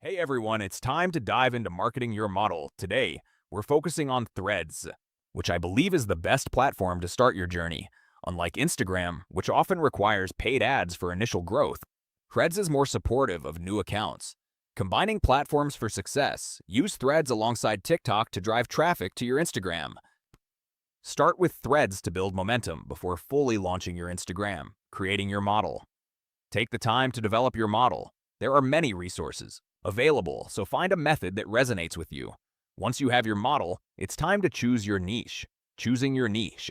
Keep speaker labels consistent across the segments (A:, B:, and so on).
A: Hey everyone, it's time to dive into marketing your model. Today, we're focusing on Threads, which I believe is the best platform to start your journey. Unlike Instagram, which often requires paid ads for initial growth, Threads is more supportive of new accounts. Combining platforms for success, use Threads alongside TikTok to drive traffic to your Instagram. Start with Threads to build momentum before fully launching your Instagram, creating your model. Take the time to develop your model. There are many resources available, so find a method that resonates with you. Once you have your model, it's time to choose your niche. Choosing your niche.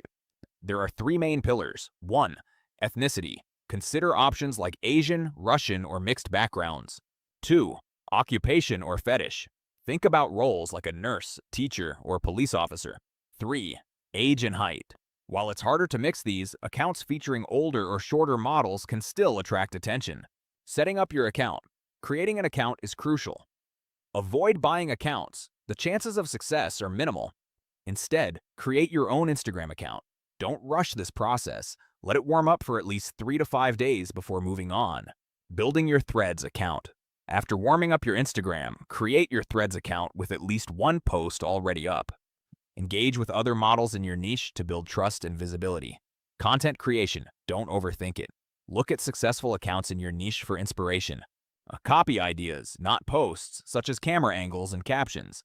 A: There are three main pillars. 1. Ethnicity. Consider options like Asian, Russian, or mixed backgrounds. 2. Occupation or fetish. Think about roles like a nurse, teacher, or police officer. 3. Age and height. While it's harder to mix these, accounts featuring older or shorter models can still attract attention. Setting up your account. Creating an account is crucial. Avoid buying accounts. The chances of success are minimal. Instead, create your own Instagram account. Don't rush this process. Let it warm up for at least 3 to 5 days before moving on. Building your Threads account. After warming up your Instagram, create your Threads account with at least one post already up. Engage with other models in your niche to build trust and visibility. Content creation. Don't overthink it. Look at successful accounts in your niche for inspiration. Copy ideas, not posts, such as camera angles and captions.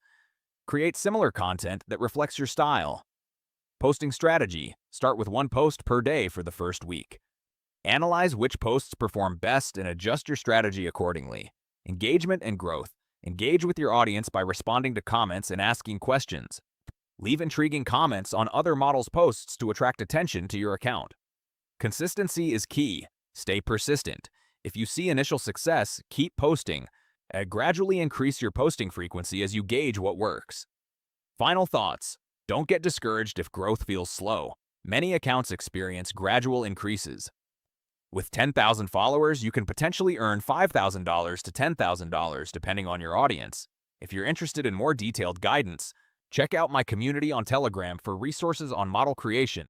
A: Create similar content that reflects your style. Posting strategy. Start with one post per day for the first week. Analyze which posts perform best and adjust your strategy accordingly. Engagement and growth. Engage with your audience by responding to comments and asking questions. Leave intriguing comments on other models' posts to attract attention to your account. Consistency is key. Stay persistent. If you see initial success, keep posting. Gradually increase your posting frequency as you gauge what works. Final thoughts. Don't get discouraged if growth feels slow. Many accounts experience gradual increases. With 10,000 followers, you can potentially earn $5,000 to $10,000 depending on your audience. If you're interested in more detailed guidance, check out my community on Telegram for resources on model creation.